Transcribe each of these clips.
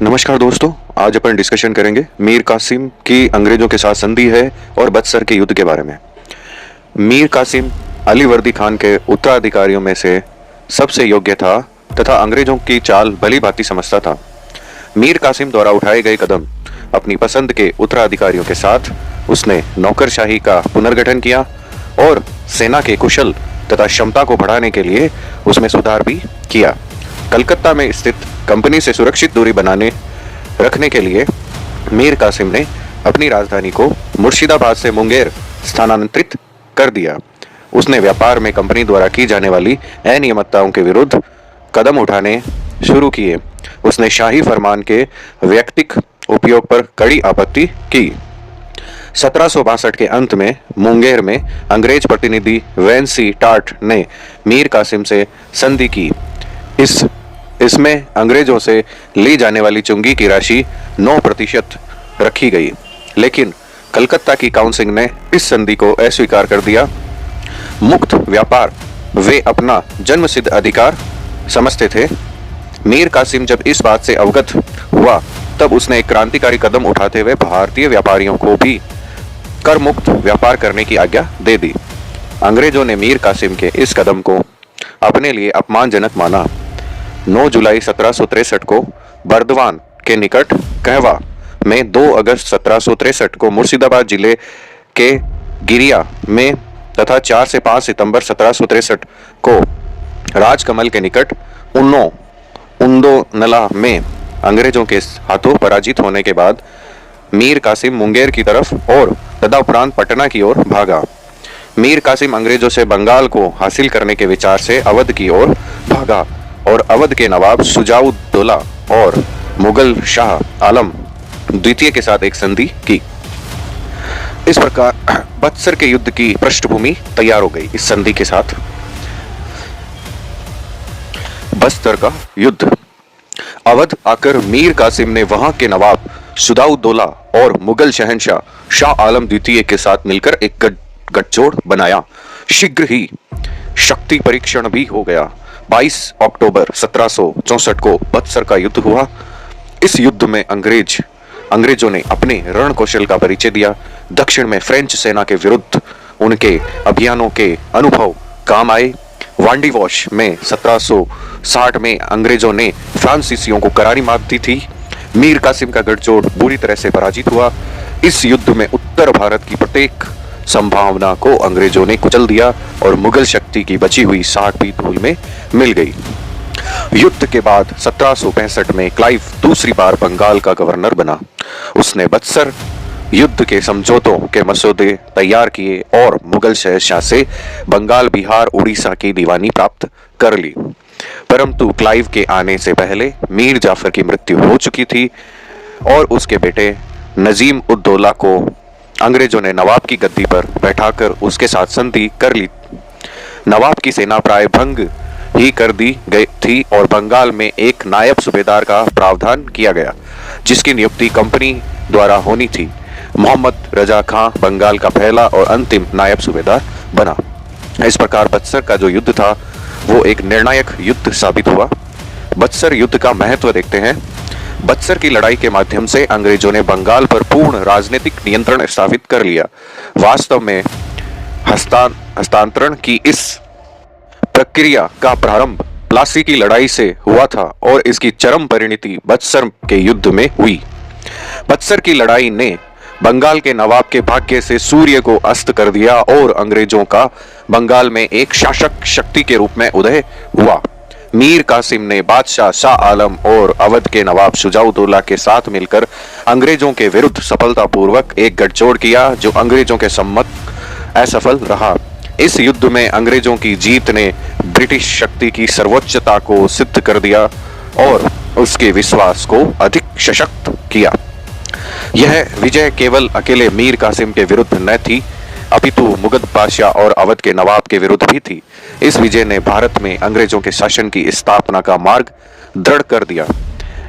नमस्कार दोस्तों, आज अपन डिस्कशन करेंगे मीर कासिम की अंग्रेजों के साथ संधि है और बक्सर के युद्ध के बारे में। मीर कासिम अली वर्दी खान के उत्तराधिकारियों में से सबसे योग्य था तथा अंग्रेजों की चाल भली भांति समझता था। मीर कासिम द्वारा उठाए गए कदम अपनी पसंद के उत्तराधिकारियों के साथ उसने नौकरशाही का पुनर्गठन किया और सेना के कुशल तथा क्षमता को बढ़ाने के लिए उसमें सुधार भी किया। कलकत्ता में स्थित कंपनी से सुरक्षित दूरी बनाने रखने के लिए मीर कासिम ने अपनी राजधानी को मुर्शिदाबाद से मुंगेर स्थानांतरित कर दिया। उसने व्यापार में कंपनी द्वारा की जाने वाली अनियमितताओं के विरुद्ध कदम उठाने शुरू किए। उसने शाही फरमान के वैयक्तिक उपयोग पर कड़ी आपत्ति की। 1762 के अंत में मुंगेर में अंग्रेज प्रतिनिधि वेंसी टाट ने मीर कासिम से संधि की। इसमें अंग्रेजों से ली जाने वाली चुंगी की राशि 9% रखी गई, लेकिन कलकत्ता की काउंसिल ने इस संधि को अस्वीकार कर दिया। मुक्त व्यापार वे अपना जन्मसिद्ध अधिकार समझते थे। मीर कासिम जब इस बात से अवगत हुआ तब उसने एक क्रांतिकारी कदम उठाते हुए भारतीय व्यापारियों को भी कर मुक्त व्यापार करने की आज्ञा दे दी। अंग्रेजों ने मीर कासिम के इस कदम को अपने लिए अपमानजनक माना। 9 जुलाई 1763 को बर्दवान के निकट कहवा में 2 अगस्त 1763 को मुर्शिदाबाद जिले के गिरिया में तथा 4 से 5 सितंबर 1763 को राजकमल के निकट उंदोनला में अंग्रेजों के हाथों पराजित होने के बाद मीर कासिम मुंगेर की तरफ और तदुपरांत पटना की ओर भागा। मीर कासिम अंग्रेजों से बंगाल को हासिल करने के विचार से अवध की ओर भागा और अवध के नवाब सुजाउद्दौला और मुगल शाह आलम द्वितीय के साथ एक संधि की। इस प्रकार बक्सर के युद्ध की पृष्ठभूमि तैयार हो गई। इस संधि के साथ बस्तर का युद्ध। अवध आकर मीर कासिम ने वहां के नवाब सुजाउद्दौला और मुगल शहंशाह शाह आलम द्वितीय के साथ मिलकर एक गठजोड़ बनाया। शीघ्र ही शक्ति परीक्षण भी हो गया। 22 अक्टूबर 1764 को बक्सर का युद्ध हुआ। इस युद्ध में अंग्रेजों ने अपने रण कौशल का परिचय दिया। दक्षिण में फ्रेंच सेना के विरुद्ध उनके अभियानों के अनुभव काम आए। वांडीवॉश में 1760 में अंग्रेजों ने फ्रांसीसियों को करारी मात दी थी। मीर कासिम का गठजोड़ बुरी तरह से पराजित हुआ। इस युद्ध में उत्तर भारत की प्रत्येक संभावना को अंग्रेजों ने कुचल दिया और मुगल शक्ति की बची हुई साख भी धूल में मिल गई। युद्ध के बाद 1765 में क्लाइव दूसरी बार बंगाल का गवर्नर बना। उसने बक्सर युद्ध के समझौतों के मसौदे तैयार किए और मुगल शहंशाह से बंगाल, बिहार, उड़ीसा की दीवानी प्राप्त कर ली। परंतु क्लाइव के आने से पहले मीर जाफर की मृत्यु हो चुकी थी और उसके बेटे नजीम उद दौला को अंग्रेजों ने नवाब की गद्दी पर बैठाकर उसके साथ संधि कर ली। नवाब की सेना प्राय भंग ही कर दी गई थी और बंगाल में एक नायब सूबेदार का प्रावधान किया गया, जिसकी नियुक्ति कंपनी द्वारा होनी थी। मोहम्मद रजा खां बंगाल का पहला और अंतिम नायब सूबेदार बना। इस प्रकार बक्सर का जो युद्ध था वो एक निर्णायक युद्ध साबित हुआ। बक्सर युद्ध का महत्व देखते हैं। बक्सर की लड़ाई के माध्यम से अंग्रेजों ने बंगाल पर पूर्ण राजनीतिक नियंत्रण स्थापित कर लिया। वास्तव में हस्तांतरण की इस प्रक्रिया का प्रारंभ प्लासी की लड़ाई से हुआ था और इसकी चरम परिणति बक्सर के युद्ध में हुई। बक्सर की लड़ाई ने बंगाल के नवाब के भाग्य से सूर्य को अस्त कर दिया और अंग्रेजों का बंगाल में एक शासक शक्ति के रूप में उदय हुआ। मीर कासिम ने बादशाह शाह आलम और अवध के नवाब सुजाउद्दौला के साथ मिलकर अंग्रेजों के विरुद्ध सफलतापूर्वक एक गठजोड़ किया, जो अंग्रेजों के सम्मत असफल रहा। इस युद्ध में अंग्रेजों की जीत ने ब्रिटिश शक्ति की सर्वोच्चता को सिद्ध कर दिया और उसके विश्वास को अधिक सशक्त किया। यह विजय केवल अकेले मीर कासिम के विरुद्ध न थी, अपितु मुगल बादशाह और अवध के नवाब के विरुद्ध भी थी। इस विजय ने भारत में अंग्रेजों के शासन की स्थापना का मार्ग दृढ़ कर दिया।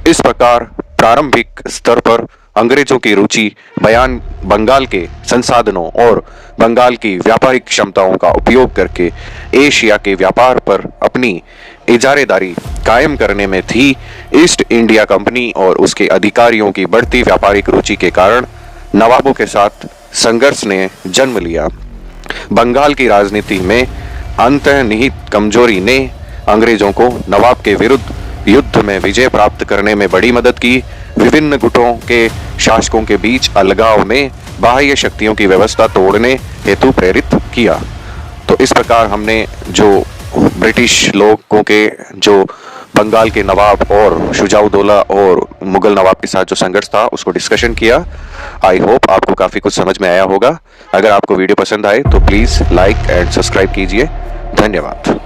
इस प्रकार प्रारंभिक स्तर पर अंग्रेजों की रुचि बंगाल के संसाधनों और बंगाल की व्यापारिक क्षमताओं का उपयोग करके एशिया के व्यापार पर अपनी इजारेदारी कायम करने में थी। ईस्ट इंडिया कंपनी और उसके अधिकारियों की बढ़ती व्यापारिक रुचि के कारण नवाबों के साथ संघर्ष ने जन्म लिया। बंगाल की राजनीति में अंतर्निहित कमजोरी ने अंग्रेजों को नवाब के विरुद्ध युद्ध में विजय प्राप्त करने में बड़ी मदद की। विभिन्न गुटों के शासकों के बीच अलगाव में बाह्य शक्तियों की व्यवस्था तोड़ने हेतु प्रेरित किया। तो इस प्रकार हमने जो ब्रिटिश लोगों के जो बंगाल के नवाब और शुजाउद्दौला और मुगल नवाब के साथ जो संघर्ष था उसको डिस्कशन किया। आई होप आपको काफी कुछ समझ में आया होगा। अगर आपको वीडियो पसंद आए तो प्लीज लाइक एंड सब्सक्राइब कीजिए। धन्यवाद।